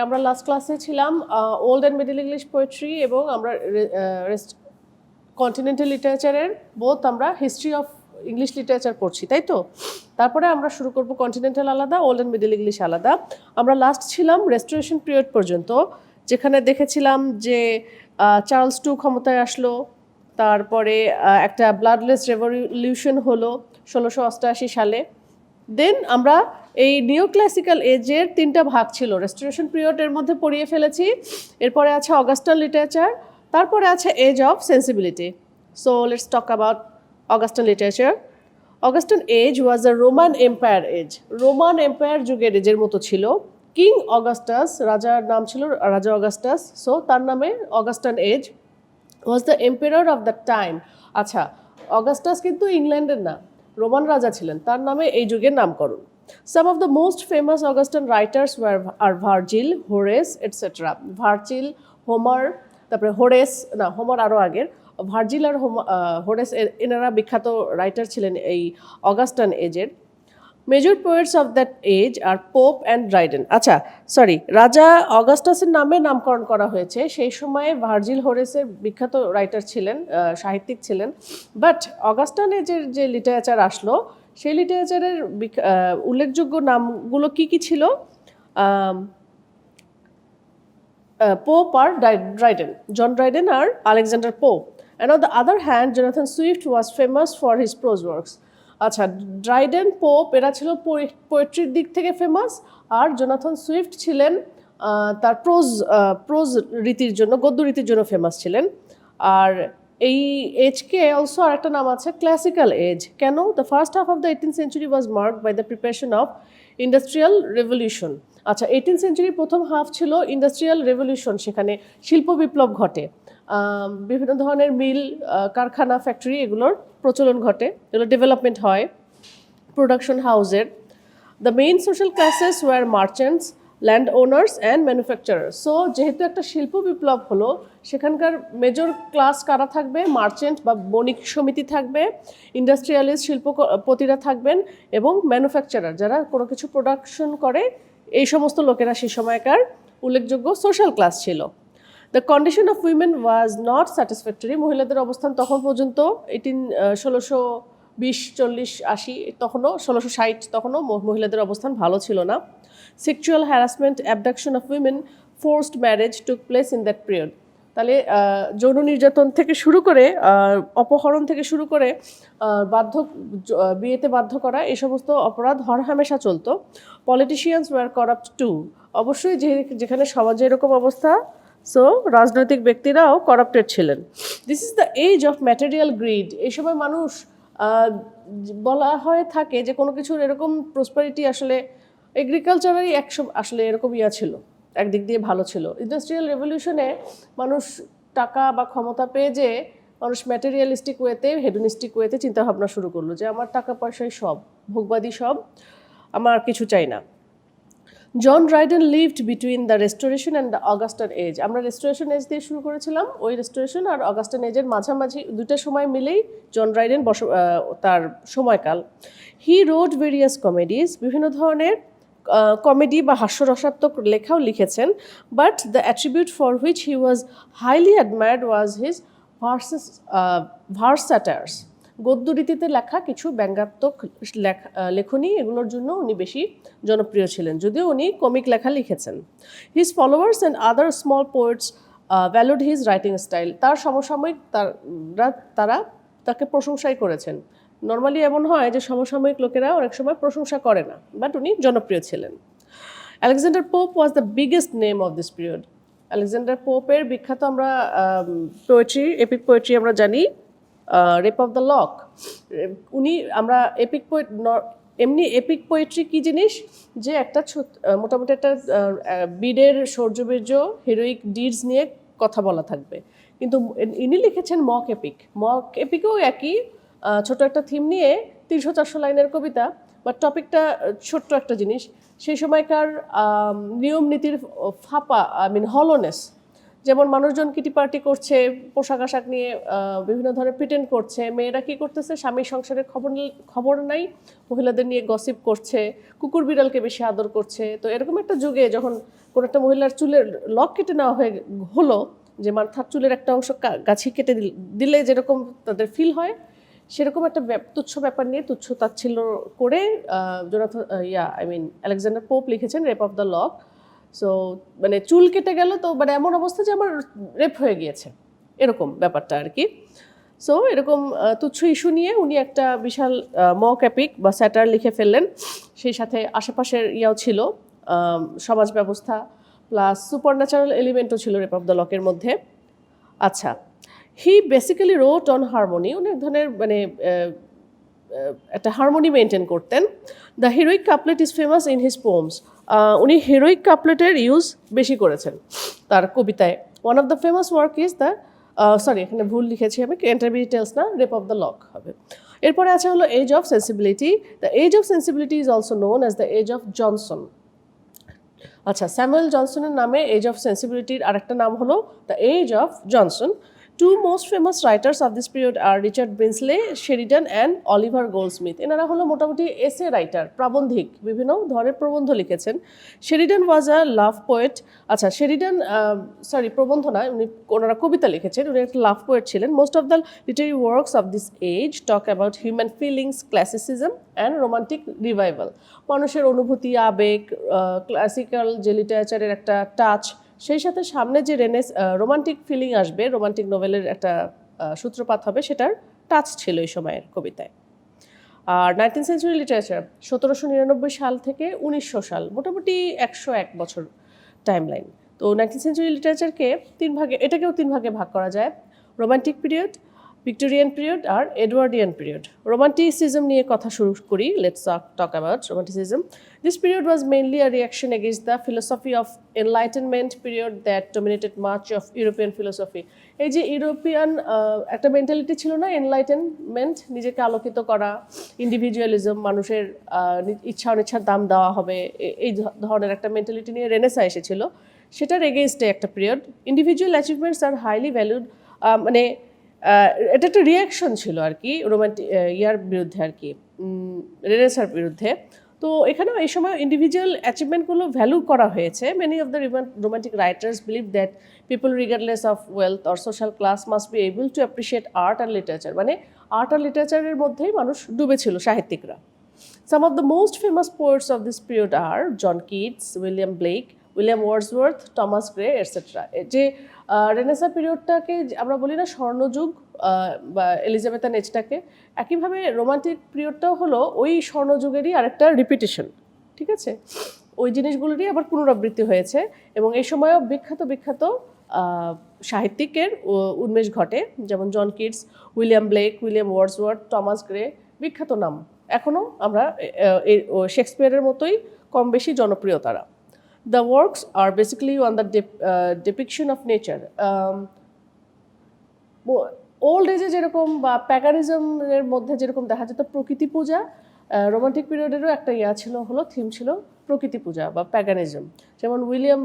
আমরা লাস্ট ক্লাসে ছিলাম old and middle English poetry এবং আমরা কন্টিনেন্টাল লিটারেচারের বোথ আমরা হিস্ট্রি অফ ইংলিশ লিটারেচার পড়ছি, তাই তো? তারপরে আমরা শুরু করব কন্টিনেন্টাল আলাদা, ওল্ড অ্যান্ড মিডল ইংলিশ আলাদা। আমরা লাস্ট ছিলাম রেস্টোরেশন পিরিয়ড পর্যন্ত, যেখানে দেখেছিলাম যে চার্লস টু ক্ষমতায় আসলো, তারপরে একটা ব্লাডলেস রেভলিউশন হলো 1688 সালে। দেন আমরা এই নিও ক্লাসিক্যাল এজের 3টা ভাগ ছিল, রেস্টোরেশন পিরিয়ডের মধ্যে পড়িয়ে ফেলেছি। এরপরে আছে অগাস্টান লিটারেচার, তারপরে আছে age of sensibility. So let's talk about Augustan literature. Augustan age was a Roman empire age. Roman empire যুগের এজের মতো ছিল। কিং অগাস্টাস, রাজার নাম ছিল রাজা অগাস্টাস, সো তার নামে Augustan age. Was the empire of the time. আচ্ছা, অগাস্টাস কিন্তু ইংল্যান্ডের না, রোমান রাজা ছিলেন, তার নামে এই যুগের নামকরণ। Some of the most famous Augustan writers are Virgil, Horace etcetera. Virgil, Homer, তারপরে হোরেস, না হোমার আরও আগের, ভার্জিল আর হোরেস এনারা বিখ্যাত রাইটার ছিলেন এই অগাস্টান এজের। Major poets of that age are Pope and Dryden. আচ্ছা সরি, রাজা অগাস্টাসের নামে নামকরণ করা হয়েছে। সেই সময়ে ভার্জিল হোরেসের বিখ্যাত রাইটার ছিলেন, সাহিত্যিক ছিলেন। বাট অগাস্টান এজের যে লিটারেচার আসলো, সেই লিটারেচারের উল্লেখযোগ্য নামগুলো কি কি ছিল? পোপ আর ড্রাইডেন, জন ড্রাইডেন আর Alexander Pope. And on the other hand Jonathan Swift was famous for his prose works. আচ্ছা, ড্রাইডেন, পোপ এরা ছিল পোয়েট্রির দিক থেকে ফেমাস, আর জোনাথন সুইফট ছিলেন তার প্রোজ রীতির জন্য, গদ্য রীতির জন্য ফেমাস ছিলেন। আর এই এজকে অলসো আর একটা নাম আছে ক্লাসিক্যাল এজ। কেন? The first half of the 18th century was marked by the preparation of industrial revolution. আচ্ছা, 18th century প্রথম হাফ ছিল ইন্ডাস্ট্রিয়াল রেভলিউশন, সেখানে শিল্প বিপ্লব ঘটে, বিভিন্ন ধরনের মিল, কারখানা, ফ্যাক্টরি এগুলোর প্রচলন ঘটে, এগুলো ডেভেলপমেন্ট হয়, প্রোডাকশন হাউসের। The main social classes were merchants, land owners and manufacturer. So যেহেতু একটা শিল্প বিপ্লব হলো, সেখানকার মেজর ক্লাস কারা থাকবে? মার্চেন্ট বা বণিক সমিতি থাকবে, ইন্ডাস্ট্রিয়ালিস্ট শিল্পপতিরা থাকবেন, এবং ম্যানুফ্যাকচারার যারা কোনো কিছু প্রোডাকশন করে, এই সমস্ত লোকেরা সেই সময়কার উল্লেখযোগ্য সোশ্যাল ক্লাস ছিল। The condition of women was not satisfactory. মহিলাদের অবস্থান তখন পর্যন্ত 1620, 40, 80, তখনও 1660, তখনও মহিলাদের অবস্থান ভালো ছিল না। Sexual harassment, abduction of women, forced marriage took place in that period. তাহলে যৌন নির্যাতন থেকে শুরু করে, অপহরণ থেকে শুরু করে, বিয়েতে বাধ্য করা, এই সমস্ত অপরাধ হরহামেশা চলতো। Politicians were corrupt too. অবশ্যই যেখানে সমাজে এরকম অবস্থা, সো রাজনৈতিক ব্যক্তিরাও করাপ্টেড ছিলেন। This is the age of material greed. এই সময় মানুষ, বলা হয়ে থাকে যে কোনো কিছুর এরকম প্রসপারিটি, আসলে এগ্রিকালচারেরই আসলে এরকম ছিল, একদিক দিয়ে ভালো ছিল। ইন্ডাস্ট্রিয়াল রেভলিউশনে মানুষ টাকা বা ক্ষমতা পেয়ে যে মানুষ ম্যাটেরিয়ালিস্টিক ওয়েতে, হেডোনিস্টিক ওয়েতে চিন্তাভাবনা শুরু করলো যে আমার টাকা পয়সাই সব, ভোগবাদী সব, আমার কিছু চাই না। John Dryden lived between the restoration and the Augustan age. আমরা রেস্টোরেশন এজ দিয়ে শুরু করেছিলাম, ওই রেস্টোরেশন আর অগাস্টান এজের মাঝামাঝি দুইটা সময় মিলেই জন ড্রাইডেন তার সময়কাল। হি রোড ভেরিয়াস কমেডিজ, বিভিন্ন ধরনের কমেডি বা হাস্যরসাত্মক লেখাও লিখেছেন। But the attribute for which he was highly admired was his verse satires. গদ্য রীতিতে লেখা কিছু ব্যঙ্গাত্মক লেখনী, এগুলোর জন্য উনি বেশি জনপ্রিয় ছিলেন, যদিও উনি কমিক লেখা লিখেছেন। His followers and other small poets valued his writing style. তার সমসাময়িক তারা তাকে প্রশংসাই করেছেন। নর্মালি এমন হয় যে সমসাময়িক লোকেরা অনেক সময় প্রশংসা করে না, বাট উনি জনপ্রিয় ছিলেন। Alexander Pope was the biggest name of this period. Alexander পোপের বিখ্যাত আমরা পোয়েট্রি, এপিক পোয়েট্রি আমরা জানি, রেপ অফ দ্য লক। উনি, আমরা এমনি এপিক পোয়েট্রি কী জিনিস, যে একটা মোটামুটি একটা বীরের শৌর্যবীর্য, হিরোইক ডিডস নিয়ে কথা বলা থাকবে, কিন্তু ইনি লিখেছেন মক এপিক। মক এপিকেও একই ছোট একটা থিম নিয়ে 300-400 লাইনের কবিতা, বা টপিকটা ছোট্ট একটা জিনিস। সেই সময়কার নিয়ম নীতির ফাঁপা, হলোনেস, যেমন মানুষজন কিটি পার্টি করছে, পোশাক আশাক নিয়ে বিভিন্ন ধরনের প্রিটেন্ড করছে, মেয়েরা কী করতেছে, স্বামীর সংসারের খবর নাই, মহিলাদের নিয়ে গসিপ করছে, কুকুর বিড়ালকে বেশি আদর করছে। তো এরকম একটা যুগে যখন কোনো একটা মহিলার চুলের লক কেটে নেওয়া হলো, যে মাথার চুলের একটা অংশ গাছি কেটে দিলে যেরকম তাদের ফিল হয়, সেরকম একটা তুচ্ছ ব্যাপার নিয়ে তুচ্ছ তাচ্ছিল্য করে আলেকজান্ডার পোপ লিখেছেন rape of the lock. So মানে চুল কেটে গেল তো মানে এমন অবস্থা যে আমার রেপ হয়ে গিয়েছে, এরকম ব্যাপারটা আর কি। সো এরকম তুচ্ছ ইস্যু নিয়ে উনি একটা বিশাল মক এপিক বা স্যাটার লিখে ফেললেন। সেই সাথে আশেপাশের ইয়াও ছিল, সমাজ ব্যবস্থা প্লাস সুপারন্যাচারাল এলিমেন্টও ছিল রেপ অফ দ্য লকের মধ্যে। আচ্ছা, he basically wrote on harmony, উনি এক ধরনের মানে একটা হারমোনি মেনটেন করতেন। The heroic couplet is famous in his poems, উনি হিরোইক কাপলেটের ইউজ বেশি করেছেন তার কবিতায়। One of the famous work is the এখানে ভুল লিখেছি আমি, ক্যান্টারবারি টেলস না, রেপ অফ দ্য লক হবে। এরপরে আছে হলো age of sensibility. The age of sensibility is also known as the age of Johnson. আচ্ছা, স্যামুয়েল জনসনের নামে এজ অফ সেন্সিবিলিটির আরেকটা নাম হলো the age of Johnson. Two most famous writers of this period are Richard Brinsley Sheridan and Oliver Goldsmith. এনারা হলো মোটামুটি এসে রাইটার, প্রাবন্ধিক, বিভিন্ন ধরনের প্রবন্ধ লিখেছেন। Sheridan was a love poet. আচ্ছা, শেরিডান প্রবন্ধ না, ওনারা কবিতা লিখেছেন, উনি একটা লাভ পোয়েট ছিলেন। Most of the literary works of this age talk about human feelings, classicism and romantic revival. মানুষের অনুভূতি, আবেগ, ক্লাসিক্যাল যে লিটারেচারের একটা টাচ, সেই সাথে সামনে যে রোমান্টিক ফিলিং আসবে, রোমান্টিক নোভেলের একটা সূত্রপাত হবে, সেটার টাচ ছিল এই সময়ের কবিতায়। আর 19th সেঞ্চুরি লিটারেচার 1799 সাল থেকে 1900 সাল, মোটামুটি 101 বছর টাইম লাইন। তো 19th সেঞ্চুরি লিটারেচারকে এটাকেও তিন ভাগে ভাগ করা যায়: রোমান্টিক পিরিয়ড, ভিক্টোরিয়ান পিরিয়ড আর এডওয়ার্ডিয়ান পিরিয়ড। রোমান্টিসিজম নিয়ে কথা শুরু করি। Let's talk about romanticism. This period was mainly a reaction against the philosophy of Enlightenment period that dominated much of European philosophy. এই যে ইউরোপিয়ান একটা মেন্টালিটি ছিল না, enlightenment, নিজেকে আলোকিত করা, ইন্ডিভিজুয়ালিজম, মানুষের ইচ্ছা অনিচ্ছার দাম দেওয়া হবে, এই ধরনের একটা মেন্টালিটি নিয়ে রেনেসা এসেছিল, সেটার এগেইনস্টে একটা period. Individual achievements are highly valued, মানে এটা একটা রিয়াকশন ছিল আর কি ইয়ার বিরুদ্ধে, আর কি রেনেসার বিরুদ্ধে। তো এখানেও এই সময় ইন্ডিভিজুয়াল অ্যাচিভমেন্টগুলো ভ্যালু করা হয়েছে। Many of the romantic writers believe that people regardless of wealth or social class must be able to appreciate art and literature, মানে আর্ট আর লিটারেচারের মধ্যেই মানুষ ডুবেছিল, সাহিত্যিকরা। Some of the most famous poets of this period are John Keats, William Blake, William Wordsworth, Thomas Gray etcetera. যে renaissance পিরিয়ডটাকে আমরা বলি না স্বর্ণযুগ বা এলিজাবেথান এজটাকে, একইভাবে রোমান্টিক পিরিয়ডটাও হলো ওই স্বর্ণযুগেরই আরেকটা রিপিটেশন, ঠিক আছে? ওই জিনিসগুলোরই আবার পুনরাবৃত্তি হয়েছে, এবং এই সময়ও বিখ্যাত সাহিত্যিকের উন্মেষ ঘটে, যেমন John Keats, William Blake, William Wordsworth, Thomas Gray, বিখ্যাত নাম। এখনও আমরা শেক্সপিয়ারের মতোই কম বেশি জনপ্রিয় তারা। The works are basically on the depiction of nature. Old এজে যেরকম বা প্যাগানিজমের মধ্যে যেরকম দেখা যেত প্রকৃতি পূজা, রোমান্টিক পিরিয়ডেরও একটা থিম ছিল প্রকৃতি পূজা বা প্যাগানিজম। যেমন উইলিয়াম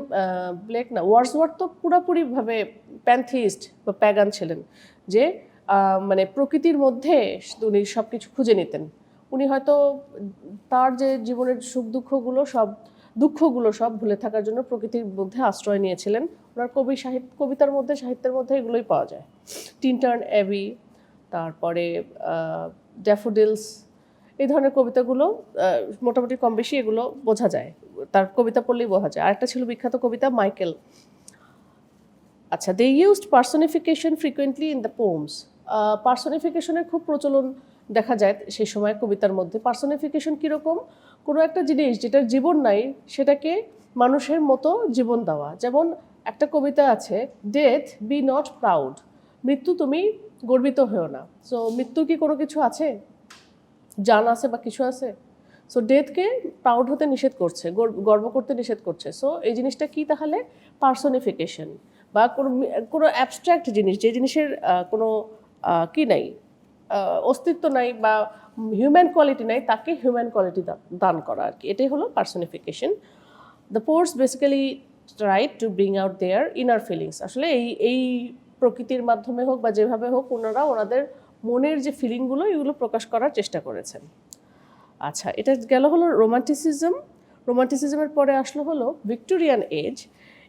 ব্লেক না, ওয়ার্ডসওয়ার্থ তো পুরোপুরিভাবে প্যান্থিস্ট বা প্যাগান ছিলেন, যে মানে প্রকৃতির মধ্যে উনি সব কিছু খুঁজে নিতেন। উনি হয়তো তার যে জীবনের সুখ দুঃখগুলো সব ভুলে থাকার জন্য প্রকৃতির মধ্যে আশ্রয় নিয়েছিলেন। ওনার কবিতার মধ্যে, সাহিত্যের মধ্যে এগুলোই পাওয়া যায়। টিনটার্ন অ্যাবি, তারপরে ড্যাফোডিলস, এই ধরনের কবিতাগুলো মোটামুটি কম বেশি এগুলো বোঝা যায়, তার কবিতা পড়লেই বোঝা যায়। আরেকটা ছিল বিখ্যাত কবিতা মাইকেল। আচ্ছা, they used personification frequently in the poems. পার্সনিফিকেশনের খুব প্রচলন দেখা যায় সেই সময় কবিতার মধ্যে। পার্সনিফিকেশন কীরকম? কোনো একটা জিনিস যেটার জীবন নাই সেটাকে মানুষের মতো জীবন দেওয়া। যেমন একটা কবিতা আছে, ডেথ বি নট প্রাউড, মৃত্যু তুমি গর্বিত হও না। সো মৃত্যু কি কোনো কিছু আছে, জান আছে বা কিছু আছে? সো ডেথকে প্রাউড হতে নিষেধ করছে, গর্ব করতে নিষেধ করছে। সো এই জিনিসটা কি তাহলে? পার্সনিফিকেশন, বা কোনো অ্যাবস্ট্র্যাক্ট জিনিস, যে জিনিসের কোনো কি নাই, অস্তিত্ব নাই বা হিউম্যান কোয়ালিটি নাই, তাকে হিউম্যান কোয়ালিটি দান করা আর কি, এটাই হলো personification. The poets basically try to bring out their inner feelings. আসলে এই প্রকৃতির মাধ্যমে হোক বা যেভাবে হোক, ওনারা ওনাদের মনের যে ফিলিংগুলো, এগুলো প্রকাশ করার চেষ্টা করেছেন। আচ্ছা, এটা গেল হলো রোমান্টিসিজম। রোমান্টিসিজমের পরে আসলো হলো ভিক্টোরিয়ান এজ।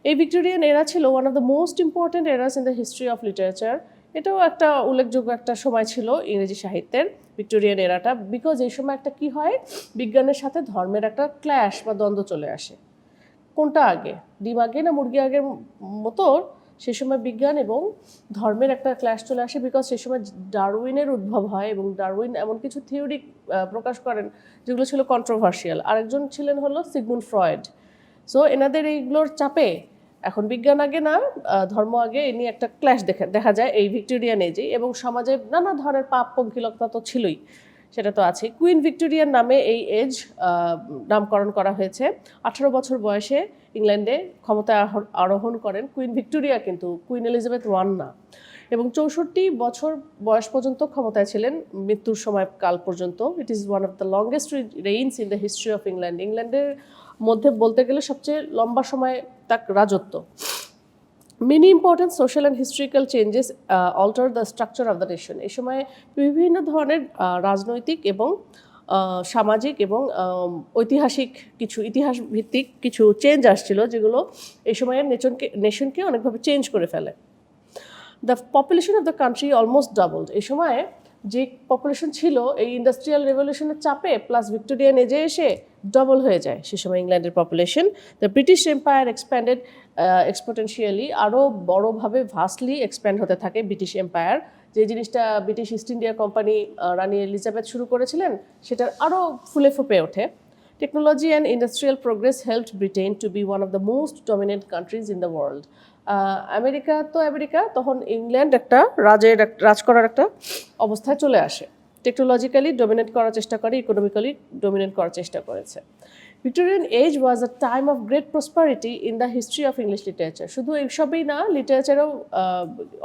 এই ভিক্টোরিয়ান এরা ছিল one of the most important eras in the history of literature. এটাও একটা উল্লেখযোগ্য একটা সময় ছিল ইংরেজি সাহিত্যের, ভিক্টোরিয়ান এরাটা। বিকজ এই সময় একটা কি হয়, বিজ্ঞানের সাথে ধর্মের একটা ক্ল্যাশ বা দ্বন্দ্ব চলে আসে। কোনটা আগে, ডিম আগে না মুরগি আগের মতো সে সময় বিজ্ঞান এবং ধর্মের একটা ক্ল্যাশ চলে আসে। বিকজ সেই সময় ডারউইনের উদ্ভব হয় এবং ডারউইন এমন কিছু থিওরি প্রকাশ করেন যেগুলো ছিল কন্ট্রোভার্সিয়াল। আরেকজন ছিলেন হলো সিগমুন্ড ফ্রয়েড। সো এনাদের এইগুলোর চাপে এখন বিজ্ঞান আগে না ধর্ম আগে, এ নিয়ে একটা ক্ল্যাশ দেখা যায় এই ভিক্টোরিয়ান এজে। এবং সমাজে নানা ধরনের পাপ পঙ্কিলতা তো ছিলই, সেটা তো আছে। কুইন ভিক্টোরিয়ার নামে এই এজ নামকরণ করা হয়েছে। 18 বছর বয়সে ইংল্যান্ডে ক্ষমতায় আরোহণ করেন কুইন ভিক্টোরিয়া, কিন্তু কুইন এলিজাবেথ ওয়ান না। এবং 64 বছর বয়স পর্যন্ত ক্ষমতায় ছিলেন, মৃত্যুর সময় কাল পর্যন্ত। It is one of the longest reigns in the history of England. ইংল্যান্ডের মধ্যে বলতে গেলে সবচেয়ে লম্বা সময় তার রাজত্ব। Many important social and historical changes alter the structure of the nation. এই সময় বিভিন্ন ধরনের রাজনৈতিক এবং সামাজিক এবং ঐতিহাসিক কিছু, ইতিহাস ভিত্তিক কিছু চেঞ্জ আসছিল, যেগুলো এই সময়ের নেশনকে অনেকভাবে চেঞ্জ করে ফেলে। The population of the country almost doubled. এই সময়ে যে পপুলেশন ছিল এই ইন্ডাস্ট্রিয়াল রেভলিউশনের চাপে প্লাস ভিক্টোরিয়ান এজে এসে ডবল হয়ে যায় সে সময় ইংল্যান্ডের population. The British Empire expanded exponentially, আরও বড়োভাবে ভাস্টলি এক্সপ্যান্ড হতে থাকে ব্রিটিশ এম্পায়ার। যে জিনিসটা ব্রিটিশ ইস্ট ইন্ডিয়া কোম্পানি রানী এলিজাবেথ শুরু করেছিলেন সেটার আরও ফুলে ফুপে ওঠে। Technology and industrial progress helped Britain to be one of the most dominant countries in the world. America তখন ইংল্যান্ড একটা রাজ করার একটা অবস্থায় চলে আসে। টেকনোলজিক্যালি ডমিনেট করার চেষ্টা করে, ইকোনমিক্যালি ডমিনেট করার চেষ্টা করেছে। Victorian age was a time of great prosperity in the history of English literature. শুধু এইসবই না, লিটারেচারেও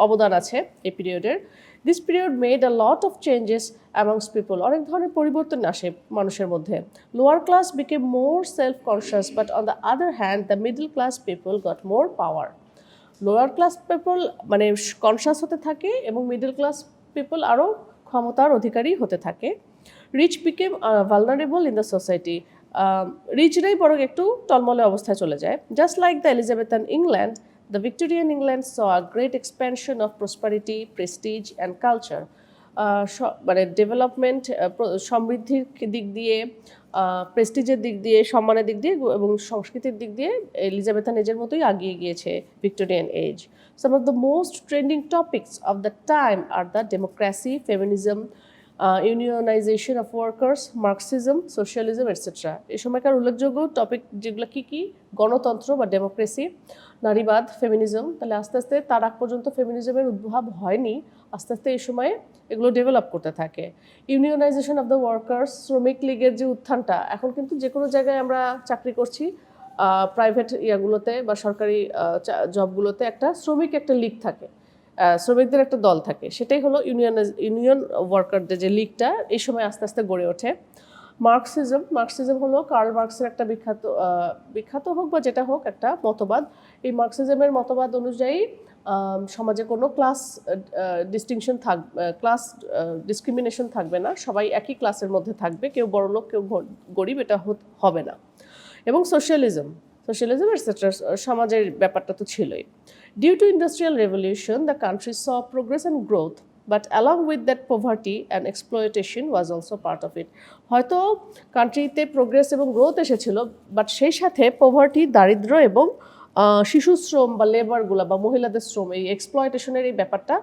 অবদান আছে এই পিরিয়ডের। This period made a lot of changes amongst people. অনেক ধরনের পরিবর্তন আসে মানুষের মধ্যে। Lower class became more self conscious, but on the other hand the middle class people got more power. Lower class people মানে কনসাস হতে থাকে এবং মিডল ক্লাস পিপল আরও ক্ষমতার অধিকারী হতে থাকে। Rich became vulnerable in the society. রিচরাই বরং একটু টলমলে অবস্থায় চলে যায়। Just like the Elizabethan England, the Victorian England saw a great expansion of prosperity, prestige and culture. মানে ডেভেলপমেন্ট, সমৃদ্ধির দিক দিয়ে, প্রেস্টিজের দিক দিয়ে, সম্মানের দিক দিয়ে এবং সংস্কৃতির দিক দিয়ে এলিজাবেথান এজের মতোই আগিয়ে গিয়েছে Victorian age. Some of the most trending topics of the time are the democracy, feminism, unionization of workers, Marxism, socialism etcetera. এই সময়কার উল্লেখযোগ্য টপিক যেগুলো কী গণতন্ত্র বা ডেমোক্রেসি, নারীবাদ, ফেমিনিজম। তাহলে আস্তে আস্তে তার আগ পর্যন্ত ফেমিনিজমের উদ্ভব হয়নি, আস্তে আস্তে এই সময়ে এগুলো ডেভেলপ করতে থাকে। ইউনিয়নাইজেশন অফ দ্য ওয়ার্কার্স, শ্রমিক লীগের যে উত্থানটা, এখন কিন্তু যে কোনো জায়গায় আমরা চাকরি করছি, প্রাইভেট ইয়াগুলোতে বা সরকারি জবগুলোতে একটা একটা লীগ থাকে, শ্রমিকদের একটা দল থাকে, সেটাই হলো ইউনিয়ন ওয়ার্কারদের যে লীগটা এই সময় আস্তে আস্তে গড়ে ওঠে। মার্কসিজম হলো কার্ল মার্কসের একটা বিখ্যাত হোক বা যেটা হোক একটা মতবাদ। এই মার্কসিজমের মতবাদ অনুযায়ী সমাজে কোনো ক্লাস ডিসক্রিমিনেশন থাকবে না, সবাই একই ক্লাসের মধ্যে থাকবে, কেউ বড়লোক কেউ গরিব এটা হবে না। এবং সোশ্যালিজম এটসেট্রা, সমাজের ব্যাপারটা তো ছিলই। Due to industrial revolution the country saw progress and growth, but along with that poverty and exploitation was also part of it. হয়তো কান্ট্রিতে প্রোগ্রেস এবং গ্রোথ এসেছিল, বাট সেই সাথে পভার্টি, দারিদ্র্য এবং শিশু শ্রম বা লেবারগুলো বা মহিলাদের শ্রম, এই এক্সপ্লয়েটেশনের এই ব্যাপারটা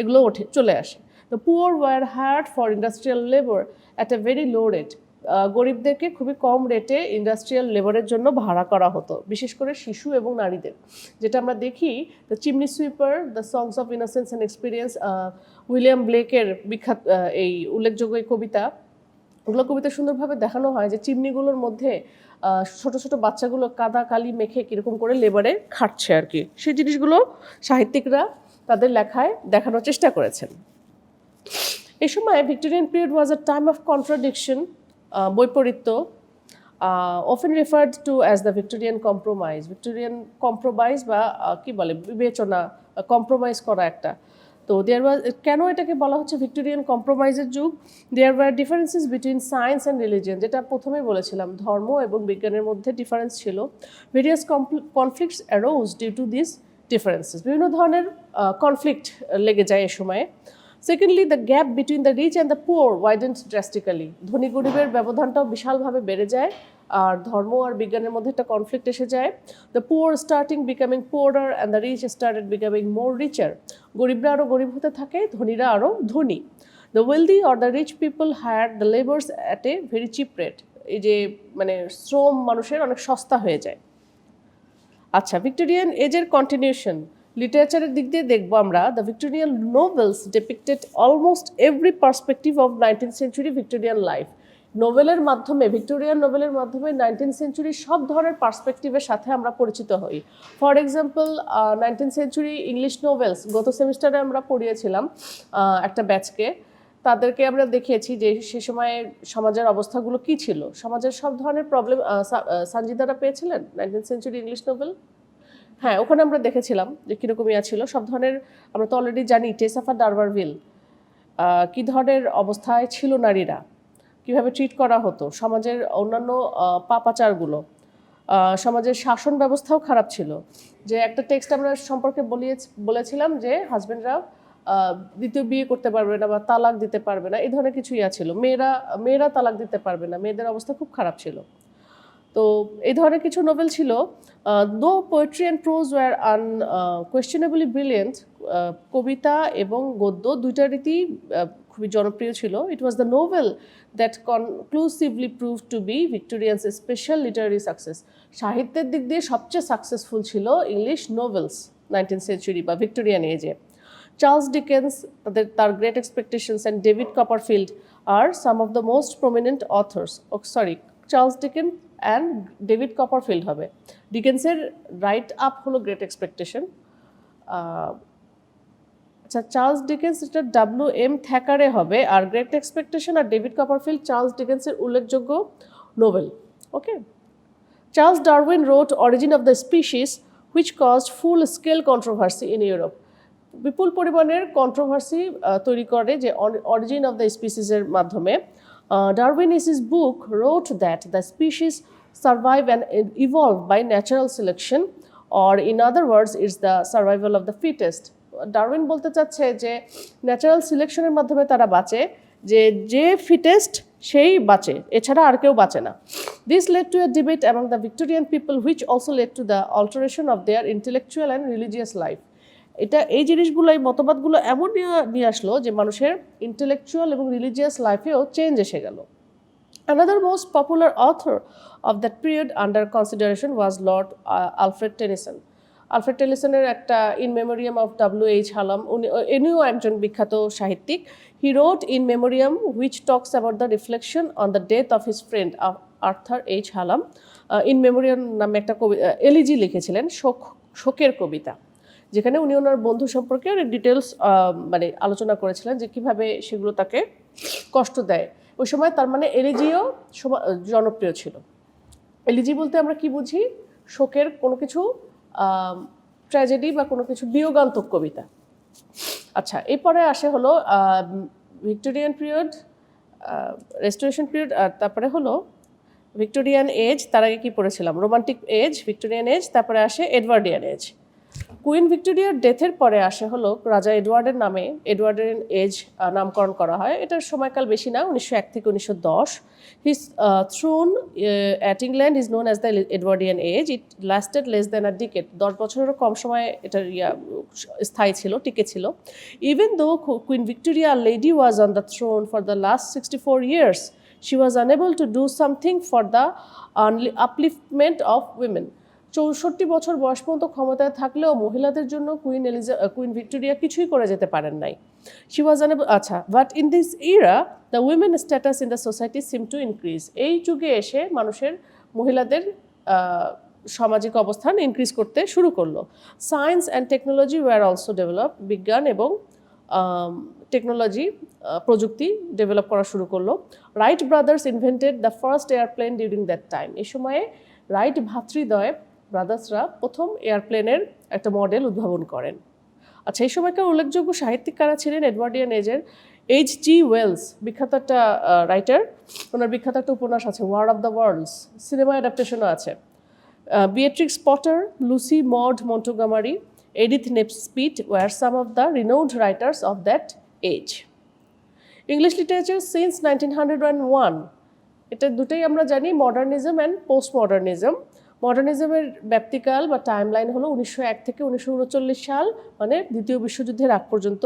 এগুলো চলে আসে। The poor were hired for industrial labour at a very low rate. গরিবদেরকে খুবই কম রেটে ইন্ডাস্ট্রিয়াল লেবারের জন্য ভাড়া করা হতো, বিশেষ করে শিশু এবং নারীদের। যেটা আমরা দেখি the chimney sweeper, the songs of innocence and experience, William ব্লেকের বিখ্যাত এই উল্লেখযোগ্য এই কবিতা, ওগুলো কবিতা সুন্দরভাবে দেখানো হয় যে চিমনিগুলোর মধ্যে ছোট ছোট বাচ্চাগুলো কাদা কালি মেখে কীরকম করে লেবারে খাটছে আর কি। সেই জিনিসগুলো সাহিত্যিকরা তাদের লেখায় দেখানোর চেষ্টা করেছেন। এই সময় Victorian period was a time of contradiction, বৈপরীত্য, often referred to as the Victorian compromise. Victorian compromise বা কি বলে বিবেচনা, কম্প্রোমাইজ করা একটা। তো দেয়ার ওয়াজ, কেন এটাকে বলা হচ্ছে ভিক্টোরিয়ান কম্প্রোমাইজের যুগ? There were differences between science and religion, যেটা প্রথমেই বলেছিলাম, ধর্ম এবং বিজ্ঞানের মধ্যে ডিফারেন্স ছিল। Various conflicts arose due to this differences, বিভিন্ন ধরনের কনফ্লিক্ট লেগে যায় এ সময়ে। Secondly, the gap between the rich and the poor widened drastically, ধনী গরিবের ব্যবধানটাও বিশালভাবে বেড়ে যায়, আর ধর্ম আর বিজ্ঞানের মধ্যে একটা কনফ্লিক্ট এসে যায়। The poor starting becoming poorer and the rich started becoming more richer, গরিবরা আরও গরিব হতে থাকে, ধনীরা আরও ধনী। The wealthy or the rich people hire the labours at a very cheap rate, এই যে মানে শ্রম মানুষের অনেক সস্তা হয়ে যায়। আচ্ছা, ভিক্টোরিয়ান এজের কন্টিনিউশন লিটারেচারের দিক দিয়ে দেখবো আমরা। The Victorian novels depicted almost every perspective of 19th century Victorian life, নোভেলের মাধ্যমে, ভিক্টোরিয়ান নোভেলের মাধ্যমে 19th সেঞ্চুরির সব ধরনের পার্সপেক্টিভের সাথে আমরা পরিচিত হই। For example, 19th century English novels গত সেমিস্টারে আমরা পড়িয়েছিলাম একটা ব্যাচকে, তাদেরকে আমরা দেখিয়েছি যে সে সময়ে সমাজের অবস্থাগুলো কী ছিল, সমাজের সব ধরনের প্রবলেম। সঞ্জিদারা পেয়েছিলেন 19th সেঞ্চুরি ইংলিশ নোভেল? হ্যাঁ, ওখানে আমরা দেখেছিলাম যে কীরকম ইয়া ছিল, সব ধরনের। আমরা তো অলরেডি জানি টেসাফা ডারবারভিল কী ধরনের অবস্থায় ছিল নারীরা, কীভাবে ট্রিট করা হতো, সমাজের অন্যান্য পাপাচারগুলো, সমাজের শাসন ব্যবস্থাও খারাপ ছিল। যে একটা টেক্সট আমরা সম্পর্কে বলেছিলাম যে হাজব্যান্ডরা দ্বিতীয় বিয়ে করতে পারবে না বা তালাক দিতে পারবে না, এই ধরনের কিছু ইয়া ছিল। মেয়েরা তালাক দিতে পারবে না, মেয়েদের অবস্থা খুব খারাপ ছিল। তো এই ধরনের কিছু নোভেল ছিল। Though poetry and prose were questionably brilliant, কবিতা এবং গদ্য দুইটা রীতি খুবই জনপ্রিয় ছিল। It was the novel that conclusively prove to be Victorians special literary success, সাহিত্যের দিক দিয়ে সবচেয়ে সাকসেসফুল ছিল ইংলিশ নোভেলস 19th সেঞ্চুরি বা ভিক্টোরিয়ান এজে। চার্লস ডিকেন্স, তার great expectations and David Copperfield are some of the most prominent authors. Charles Dickens and David Copperfield হবে। ডিকেন্সের রাইট আপ হলো গ্রেট এক্সপেকটেশন। আচ্ছা, চার্লস ডিকেন্স এটা WM Thackeray হবে, আর গ্রেট এক্সপেকটেশন আর ডেভিড কপারফিল্ড চার্লস ডিকেন্সের উল্লেখযোগ্য novel. Okay, Charles Darwin wrote origin of the species which caused full scale controversy in Europe, বিপুল পরিমাণের কন্ট্রোভার্সি তৈরি করে যে অরিজিন অফ দ্য স্পিসিসের মাধ্যমে। Darwin in his book wrote that the species survive and evolve by natural selection, or in other words it's the survival of the fittest. Darwin বলতে চাচ্ছে যে natural সিলেকশনের মাধ্যমে তারা বাঁচে, যে ফিটেস্ট সেই বাঁচে, এছাড়া আর কেউ বাঁচে না। This led to a debate among the Victorian people which also led to the alteration of their intellectual and religious life. এই জিনিসগুলো, এই মতবাদগুলো এমন নিয়ে আসলো যে মানুষের ইন্টেলেকচুয়াল এবং রিলিজিয়াস লাইফেও চেঞ্জ এসে গেল। Another most popular author of that period under consideration was Lord Alfred Tennyson. Alfred টেনিসনের একটা ইন মেমোরিয়াম অফ W.H. হালাম, উনিও একজন বিখ্যাত সাহিত্যিক। He wrote in memoriam which talks about the reflection on the death of his friend Arthur H. Hallam. In memoriam নামে একটা elegy লিখেছিলেন, শোকের কবিতা, যেখানে উনি ওনার বন্ধু সম্পর্কে অনেক ডিটেলস মানে আলোচনা করেছিলেন যে কীভাবে সেগুলো তাকে কষ্ট দেয়। ওই সময় তার মানে এলিজিও জনপ্রিয় ছিল। এলিজি বলতে আমরা কি বুঝি? শোকের কোনো কিছু ট্র্যাজেডি বা কোনো কিছু বিয়োগান্তক কবিতা। আচ্ছা, এরপরে আসে হলো ভিক্টোরিয়ান পিরিয়ড, রেস্টোরেশন পিরিয়ড, আর তারপরে হলো ভিক্টোরিয়ান এজ। তার আগে কি পড়েছিলাম? রোমান্টিক এজ, ভিক্টোরিয়ান এজ, তারপরে আসে এডওয়ার্ডিয়ান এজ। কুইন ভিক্টোরিয়ার ডেথের পরে আসে হলো রাজা এডওয়ার্ডের নামে এডওয়ার্ডিয়ান এজ নামকরণ করা হয়। এটার সময়কাল বেশি না, 1901 থেকে 1910। His throne at England is known as the Edwardian age. It lasted less than a decade, 10 বছরেরও কম সময় এটার স্থায়ী ছিল, টিকে ছিল। Even though queen Victoria lady was on the thrown for the last 64 years, she was unable to do something for the upliftment of women. 64 বছর বয়স পর্যন্ত ক্ষমতায় থাকলেও মহিলাদের জন্য কুইন ভিক্টোরিয়া কিছুই করে যেতে পারেন নাই। She was unable. আচ্ছা, but in this era the women status in the society seem to increase. এই যুগে এসে মানুষের মহিলাদের সামাজিক অবস্থান ইনক্রিজ করতে শুরু করলো। Science and technology were also develop, বিজ্ঞান এবং টেকনোলজি প্রযুক্তি ডেভেলপ করা শুরু করলো। Wright Brothers invented the first airplane during that time. এই সময়ে রাইট ভ্রাতৃদ্বয় ব্রাদার্সরা প্রথম এয়ারপ্লেনের একটা মডেল উদ্ভাবন করেন। আচ্ছা, এই সময়কার উল্লেখযোগ্য সাহিত্যিক কারা ছিলেন এডওয়ার্ডিয়ান এজের? H.G. ওয়েলস, বিখ্যাত একটা রাইটার, ওনার বিখ্যাত একটা উপন্যাস আছে war of the worlds, cinema অ্যাডাপ্টেশনও আছে। Beatrix Potter, Lucy Maud Montgomery, Edith Nesbit were some of the renowned writers of that age. English literature since 1901, এটা দুটোই আমরা জানি, মডার্নিজম অ্যান্ড পোস্ট মডার্নিজম। মডার্নিজমের ব্যাপ্তিকাল বা টাইমলাইন হলো 1901 থেকে 1939 সাল, মানে দ্বিতীয় বিশ্বযুদ্ধের আগ পর্যন্ত।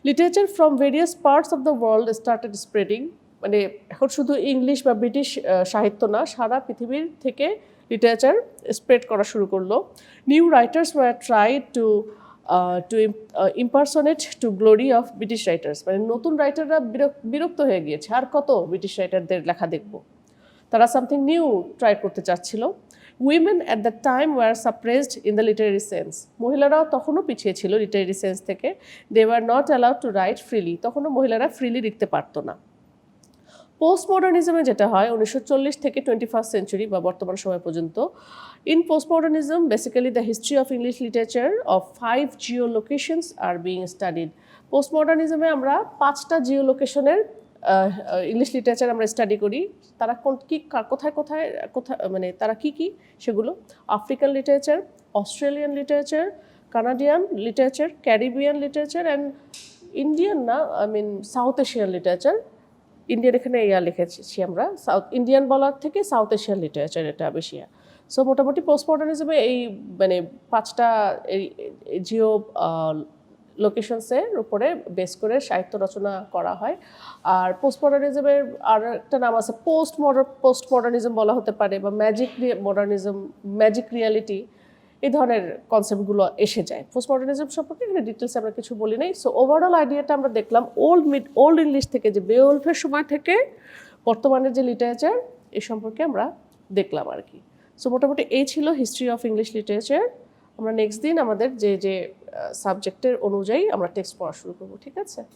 Literature from various parts of the world started spreading, মানে এখন শুধু ইংলিশ বা ব্রিটিশ সাহিত্য না, সারা পৃথিবীর থেকে লিটারেচার স্প্রেড করা শুরু করলো। New writers were try to impersonate to glory of British writers, মানে নতুন রাইটাররা বিরক্ত হয়ে গিয়েছে, আর কত ব্রিটিশ রাইটারদের লেখা দেখব, তারা সামথিং নিউ ট্রাই করতে চাচ্ছিল। Women at the time were suppressed in the literary sense, মহিলারাও তখনও পিছিয়ে ছিল লিটারেরি সেন্স থেকে। They were not allowed to write freely, তখনও মহিলারা ফ্রিলি লিখতে পারতো না। পোস্ট মডার্নিজমে যেটা হয় 1940 থেকে 21st সেঞ্চুরি বা বর্তমান সময় পর্যন্ত, in post modernism basically the history of English literature of 5 geolocations are being studied. Post মডার্নিজমে আমরা 5টা জিওলোকেশনের ইংলিশ লিটারেচার আমরা স্টাডি করি। তারা কোথায় কোথায় কোথায়, মানে তারা কি সেগুলো: African literature, Australian literature, Canadian literature, Caribbean literature and Indian না, সাউথ এশিয়ান লিটারেচার। ইন্ডিয়ান এখানে লিখেছি আমরা, সাউথ ইন্ডিয়ান বলার থেকে সাউথ এশিয়ান লিটারেচার এটা বেশি। সো মোটামুটি পোস্ট মডার্নিজমে এই মানে 5টা জিও লোকেশনসের উপরে বেস করে সাহিত্য রচনা করা হয়। আর পোস্ট মডার্নিজমের আর একটা নাম আছে পোস্ট মডার্নিজম বলা হতে পারে, বা ম্যাজিক মডার্নিজম, ম্যাজিক রিয়ালিটি, এই ধরনের কনসেপ্টগুলো এসে যায়। পোস্ট মডার্নিজম সম্পর্কে এখানে ডিটেলস আমরা কিছু বলি নাই। সো ওভারঅল আইডিয়াটা আমরা দেখলাম ওল্ড ইংলিশ থেকে, যে বেওলফের সময় থেকে বর্তমানের যে লিটারেচার, এই সম্পর্কে আমরা দেখলাম আর কি। সো মোটামুটি এই ছিল হিস্ট্রি অফ ইংলিশ লিটারেচার। আমরা নেক্সট দিন আমাদের যে সাবজেক্টের অনুযায়ী আমরা টেক্সট পড়া শুরু করবো, ঠিক আছে?